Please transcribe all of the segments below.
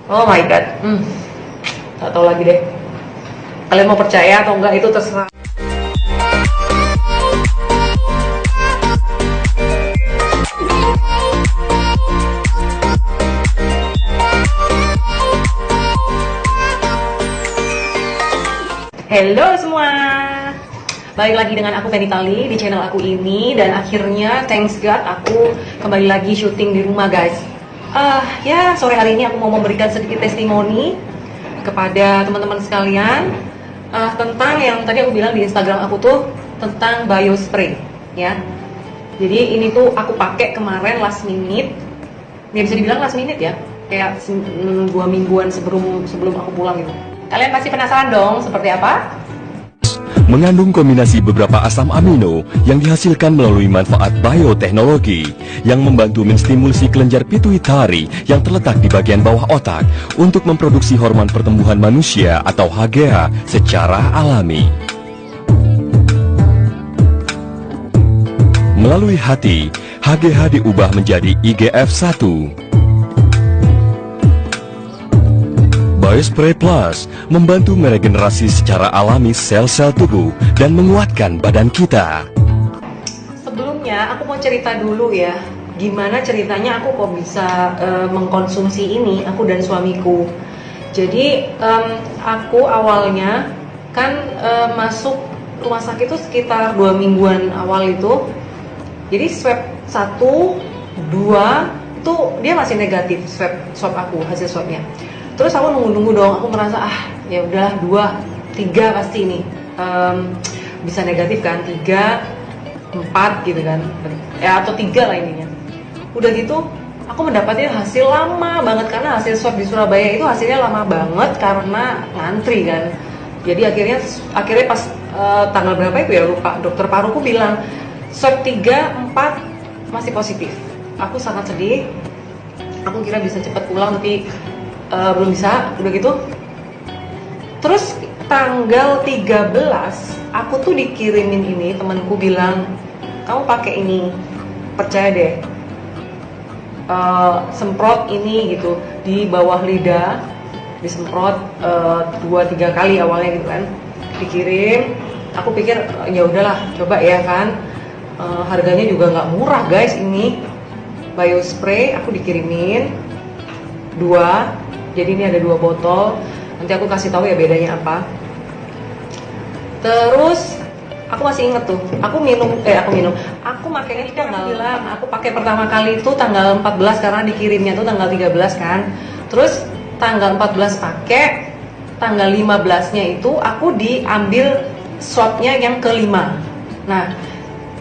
Oh my god, gak tahu lagi deh. Kalian mau percaya atau enggak itu terserah. Halo semua, balik lagi dengan aku Penny Tali di channel aku ini. Dan akhirnya thanks God aku kembali lagi syuting di rumah guys. Ya sore hari ini aku mau memberikan sedikit testimoni kepada teman-teman sekalian tentang yang tadi aku bilang di Instagram aku tuh tentang biospray ya. Jadi ini tuh aku pakai kemarin last minute, ya bisa dibilang last minute ya, kayak 2 mingguan sebelum aku pulang gitu. Kalian pasti penasaran dong seperti apa? Mengandung kombinasi beberapa asam amino yang dihasilkan melalui manfaat bioteknologi yang membantu menstimulasi kelenjar pituitari yang terletak di bagian bawah otak untuk memproduksi hormon pertumbuhan manusia atau HGH secara alami. Melalui hati, HGH diubah menjadi IGF-1. Biospray Plus membantu meregenerasi secara alami sel-sel tubuh dan menguatkan badan kita. Sebelumnya aku mau cerita dulu ya, gimana ceritanya aku kok bisa mengkonsumsi ini, aku dan suamiku. Jadi aku awalnya kan masuk rumah sakit itu sekitar 2 mingguan awal itu. Jadi swab 1, 2 itu dia masih negatif, swab aku, hasil swabnya. Terus aku nunggu dong, aku merasa ya udah 2, 3 pasti ini bisa negatif kan, 3, 4 gitu kan, ya atau 3 lah intinya. Udah gitu aku mendapatkan hasil lama banget karena hasil swab di Surabaya itu hasilnya lama banget karena ngantri kan. Jadi akhirnya pas tanggal berapa itu ya lupa, dokter paruku bilang swab 3, 4 masih positif. Aku sangat sedih, aku kira bisa cepat pulang tapi belum bisa, udah gitu. Terus tanggal 13 aku tuh dikirimin ini, temanku bilang kamu pakai ini, percaya deh, semprot ini gitu di bawah lidah, disemprot 2-3 kali awalnya gitu kan, dikirim. Aku pikir ya udahlah coba ya kan, harganya juga nggak murah guys ini biospray. Aku dikirimin 2. Jadi ini ada 2 botol. Nanti aku kasih tahu ya bedanya apa. Terus aku masih inget tuh. Aku makainya itu aku pakai pertama kali itu tanggal 14 karena dikirimnya tuh tanggal 13 kan. Terus tanggal 14 pakai, tanggal 15-nya itu aku diambil swabnya yang ke-5. Nah,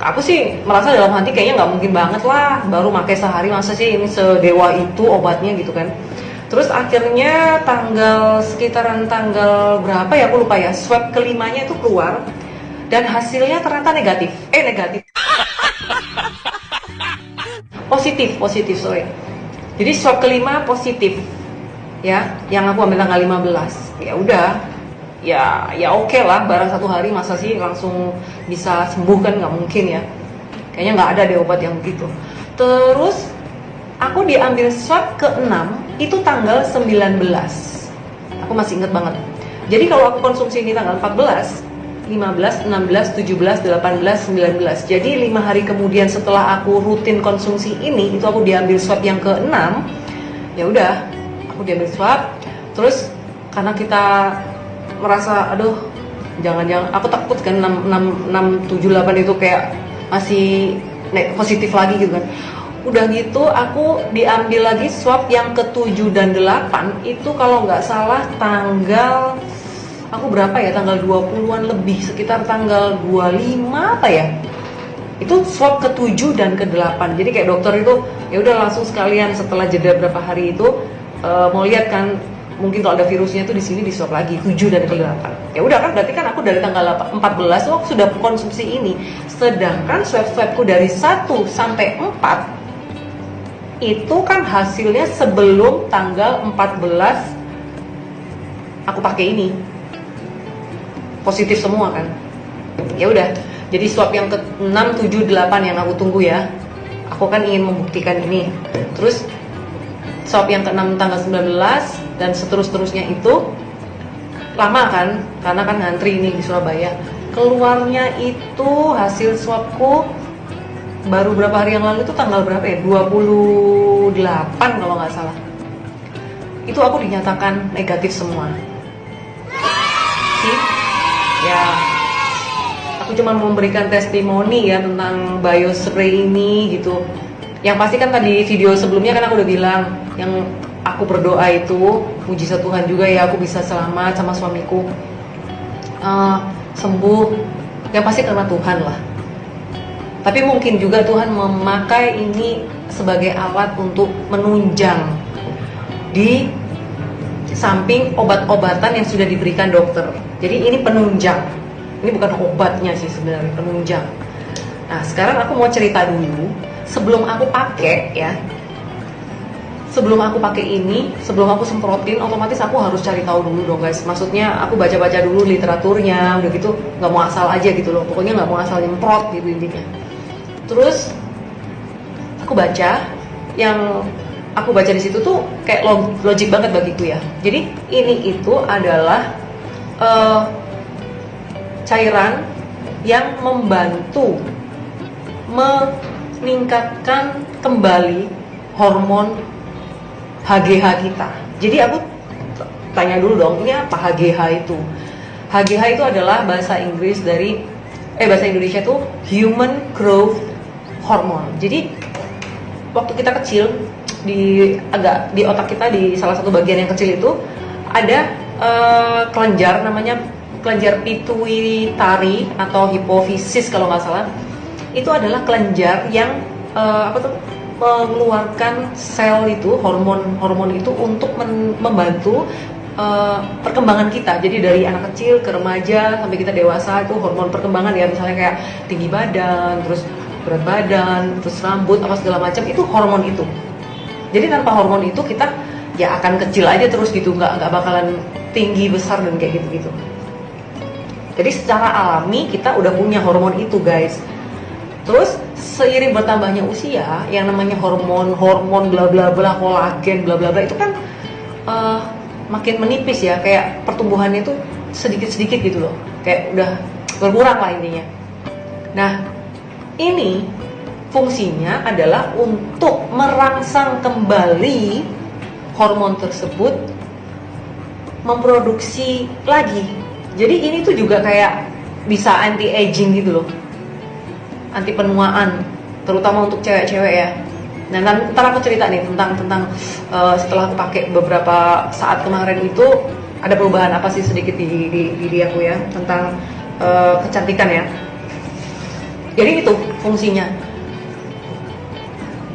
aku sih merasa dalam hati kayaknya nggak mungkin banget lah, baru pakai sehari masa sih ini sedewa itu obatnya gitu kan. Terus akhirnya sekitaran tanggal berapa ya aku lupa ya, swab ke-5-nya itu keluar dan hasilnya ternyata negatif. Positif sorry. Jadi swab ke-5 positif ya, yang aku ambil tanggal 15. Ya udah, ya oke lah, barang 1 hari masa sih langsung bisa sembuh kan, nggak mungkin ya. Kayaknya nggak ada deh obat yang begitu. Terus aku diambil swab ke-6 itu tanggal 19. Aku masih inget banget. Jadi kalau aku konsumsi ini tanggal 14, 15, 16, 17, 18, 19. Jadi 5 hari kemudian setelah aku rutin konsumsi ini, itu aku diambil swab yang ke-6. Ya udah, aku diambil swab. Terus karena kita merasa aduh, jangan-jangan aku takut kan 6, 7, 8 itu kayak masih positif lagi gitu kan. Udah gitu aku diambil lagi swab yang ke-7 dan 8 itu kalau nggak salah tanggal, aku berapa ya, tanggal 20-an lebih, sekitar tanggal 25 apa ya. Itu swab ke-7 dan ke-8. Jadi kayak dokter itu ya udah langsung sekalian setelah jeda berapa hari itu mau lihat kan mungkin kalau ada virusnya itu di sini di swab lagi 7 dan ke-8. Ya udah kan berarti kan aku dari tanggal 14 tuh aku sudah konsumsi ini. Sedangkan swabku dari 1 sampai 4 itu kan hasilnya sebelum tanggal 14 aku pakai ini positif semua kan. Ya udah, jadi swab yang ke-6, 7, 8 yang aku tunggu ya. Aku kan ingin membuktikan ini. Terus swab yang ke-6 tanggal 19 dan seterusnya itu lama kan, karena kan ngantri nih di Surabaya. Keluarnya itu hasil swabku baru berapa hari yang lalu, itu tanggal berapa ya, 28 kalau nggak salah, itu aku dinyatakan negatif semua sih. Ya, aku cuma memberikan testimoni ya tentang biospray ini gitu. Yang pasti kan tadi video sebelumnya kan aku udah bilang, yang aku berdoa itu mujizat Tuhan juga ya, aku bisa selamat sama suamiku, sembuh. Yang pasti karena Tuhan lah. Tapi mungkin juga Tuhan memakai ini sebagai alat untuk menunjang di samping obat-obatan yang sudah diberikan dokter. Jadi ini penunjang. Ini bukan obatnya sih sebenarnya, penunjang. Nah, sekarang aku mau cerita dulu sebelum aku pakai ya. Sebelum aku pakai ini, sebelum aku semprotin, otomatis aku harus cari tahu dulu dong guys. Maksudnya aku baca-baca dulu literaturnya, udah gitu nggak mau asal aja gitu loh. Pokoknya nggak mau asal nyemprot gitu intinya. Terus aku baca, yang aku baca di situ tuh kayak logik banget bagiku ya. Jadi ini itu adalah cairan yang membantu meningkatkan kembali hormon HGH kita. Jadi aku tanya dulu dong, ini apa HGH itu? HGH itu adalah bahasa Inggris dari bahasa Indonesia itu Human Growth Hormone. Jadi waktu kita kecil di otak kita, di salah satu bagian yang kecil itu ada kelenjar, namanya kelenjar pituitari atau hipofisis kalau nggak salah. Itu adalah kelenjar yang mengeluarkan sel itu, hormon itu untuk membantu perkembangan kita. Jadi dari anak kecil ke remaja sampai kita dewasa, itu hormon perkembangan ya, misalnya kayak tinggi badan, terus berat badan, terus rambut, apa segala macam, itu hormon itu. Jadi tanpa hormon itu kita ya akan kecil aja terus gitu, nggak bakalan tinggi besar dan kayak gitu-gitu. Jadi secara alami kita udah punya hormon itu guys. Terus seiring bertambahnya usia, yang namanya hormon bla bla bla, kolagen bla bla bla, itu kan makin menipis ya, kayak pertumbuhannya itu sedikit-sedikit gitu loh, kayak udah berkurang lah intinya. Nah, ini fungsinya adalah untuk merangsang kembali hormon tersebut memproduksi lagi. Jadi ini tuh juga kayak bisa anti aging gitu loh, anti penuaan, terutama untuk cewek-cewek ya. Nah, ntar aku cerita nih tentang setelah aku pakai beberapa saat kemarin itu ada perubahan apa sih sedikit di diri aku ya, tentang kecantikan ya. Jadi itu fungsinya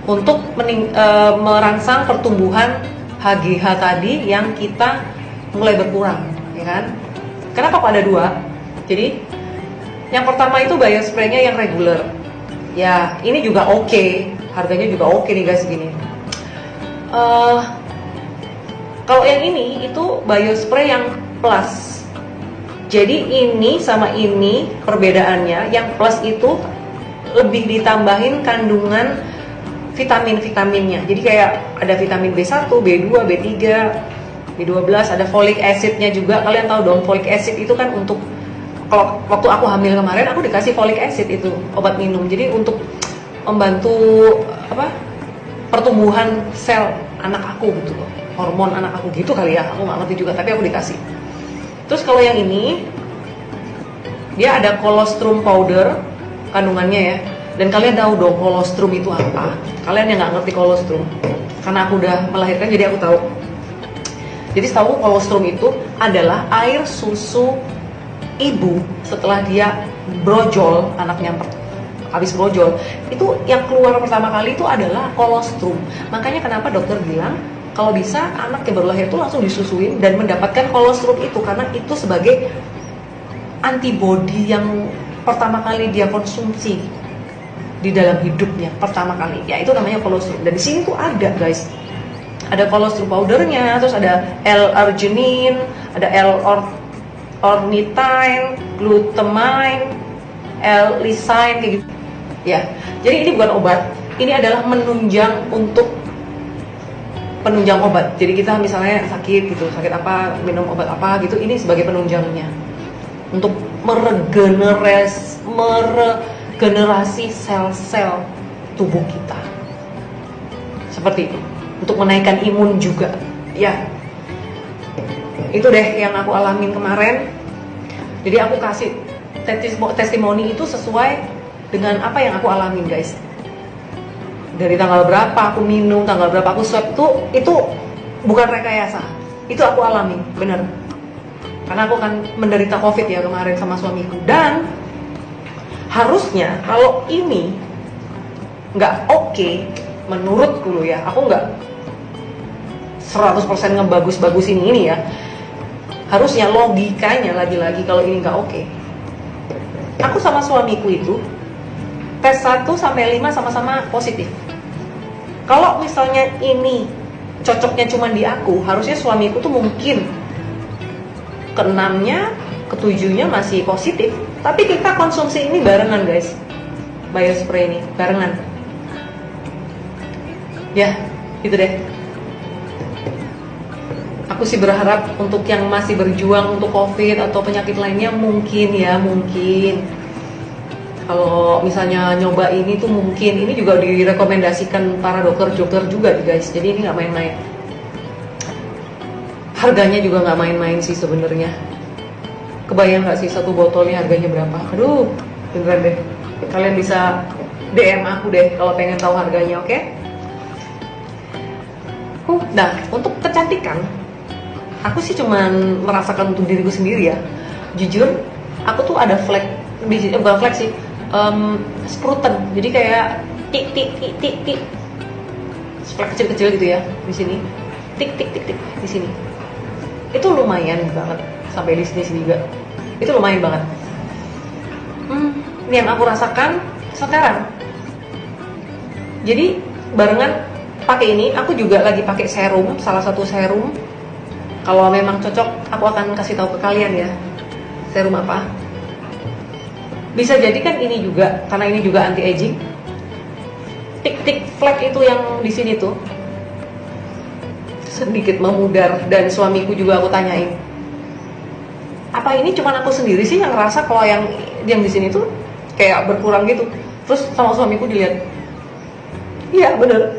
untuk merangsang pertumbuhan HGH tadi yang kita mulai berkurang, ya kan? Kenapa kok ada dua? Jadi yang pertama itu biospray-nya yang reguler. Ya, ini juga oke. Harganya juga oke nih guys, gini. Kalau yang ini itu biospray yang plus. Jadi ini sama ini perbedaannya, yang plus itu lebih ditambahin kandungan vitamin-vitaminnya. Jadi kayak ada vitamin B1, B2, B3, B12, ada folic acid-nya juga. Kalian tahu dong, folic acid itu kan untuk, kalau waktu aku hamil kemarin aku dikasih folic acid, itu obat minum. Jadi untuk membantu pertumbuhan sel anak aku gitu loh, hormon anak aku gitu kali ya, aku nggak ngerti juga, tapi aku dikasih. Terus kalau yang ini dia ada colostrum powder kandungannya ya. Dan kalian tahu dong colostrum itu apa? Kalian yang nggak ngerti colostrum, karena aku udah melahirkan jadi aku tahu. Jadi tahu colostrum itu adalah air susu ibu setelah dia brojol, anaknya habis brojol, itu yang keluar pertama kali itu adalah colostrum. Makanya kenapa dokter bilang kalau bisa anak yang baru lahir itu langsung disusuin dan mendapatkan colostrum itu, karena itu sebagai antibody yang pertama kali dia konsumsi di dalam hidupnya pertama kali. Ya itu namanya colostrum. Dan di sini tuh ada guys, ada colostrum powdernya, terus ada L-arginine, ada L-ornithine, glutamine, L-lysine kayak gitu. Ya, jadi ini bukan obat, ini adalah menunjang untuk penunjang obat. Jadi kita misalnya sakit gitu, sakit apa, minum obat apa gitu, ini sebagai penunjangnya untuk meregenerasi sel-sel tubuh kita. Seperti itu. Untuk menaikkan imun juga. Ya. Itu deh yang aku alamin kemarin. Jadi aku kasih testimoni itu sesuai dengan apa yang aku alamin, guys. Dari tanggal berapa aku minum, tanggal berapa aku swab itu bukan rekayasa. Itu aku alami, bener. Karena aku kan menderita COVID ya kemarin sama suamiku. Dan harusnya kalau ini nggak oke, menurutku loh ya, aku nggak 100% ngebagus-bagusin ini ya. Harusnya logikanya lagi-lagi kalau ini nggak oke. Aku sama suamiku itu tes 1 sampai 5 sama-sama positif. Kalau misalnya ini cocoknya cuma di aku, harusnya suamiku tuh mungkin ke-6-nya, ke-7-nya masih positif. Tapi kita konsumsi ini barengan, guys. Biospray ini barengan. Ya, gitu deh. Aku sih berharap untuk yang masih berjuang untuk COVID atau penyakit lainnya mungkin ya, mungkin. Kalau misalnya nyoba ini tuh mungkin, ini juga direkomendasikan para dokter-dokter juga guys. Jadi ini nggak main-main. Harganya juga nggak main-main sih sebenarnya. Kebayang nggak sih satu botolnya harganya berapa? Aduh, beneran deh. Kalian bisa DM aku deh kalau pengen tahu harganya, oke? Nah, untuk kecantikan, aku sih cuman merasakan untuk diriku sendiri ya. Jujur, aku tuh ada flek, bukan flek sih, spruten. Jadi kayak tik flek kecil-kecil gitu ya di sini. Tik di sini. Itu lumayan banget sampai di sini juga. Itu lumayan banget. Ini yang aku rasakan sekarang. Jadi barengan pakai ini, aku juga lagi pakai serum, salah satu serum. Kalau memang cocok, aku akan kasih tahu ke kalian ya. Serum apa? Bisa jadi kan ini juga, karena ini juga anti aging. Tik flek itu yang di sini tuh sedikit memudar, dan suamiku juga aku tanyain, apa ini cuman aku sendiri sih yang ngerasa kalau yang di sini tuh kayak berkurang gitu. Terus sama suamiku dilihat, iya bener,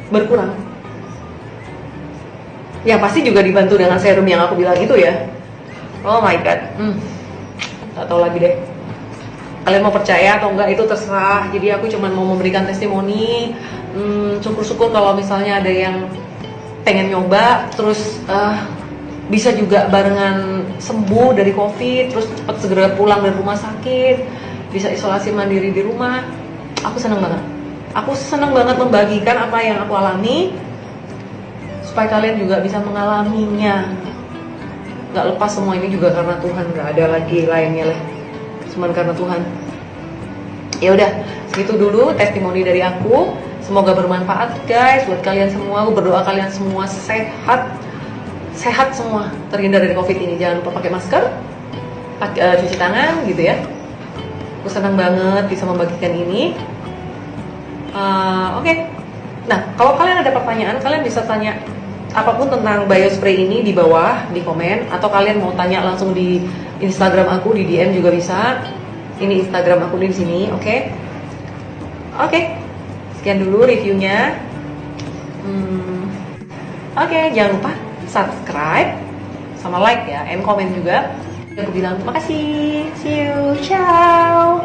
berkurang. Yang pasti juga dibantu dengan serum yang aku bilang itu ya. Oh my god, gak tau lagi deh. Kalian mau percaya atau enggak itu terserah. Jadi aku cuma mau memberikan testimoni. Syukur-syukur kalau misalnya ada yang pengen nyoba, terus bisa juga barengan sembuh dari COVID, terus cepat segera pulang dari rumah sakit, bisa isolasi mandiri di rumah. Aku seneng banget. Aku seneng banget membagikan apa yang aku alami, supaya kalian juga bisa mengalaminya. Gak lepas semua ini juga karena Tuhan, gak ada lagi lainnya lah. Cuman karena Tuhan. Ya udah, segitu dulu testimoni dari aku. Semoga bermanfaat guys buat kalian semua. Aku berdoa kalian semua sehat semua, terhindar dari COVID ini. Jangan lupa pakai masker, cuci tangan gitu ya. Aku senang banget bisa membagikan ini. Oke. Nah, kalau kalian ada pertanyaan, kalian bisa tanya apapun tentang biospray ini di bawah di komen, atau kalian mau tanya langsung di Instagram aku, di DM juga bisa. Ini Instagram aku di sini, oke? Oke. Sekian dulu reviewnya. Oke, jangan lupa subscribe sama like ya, and comment juga. Aku bilang terima kasih. See you. Ciao.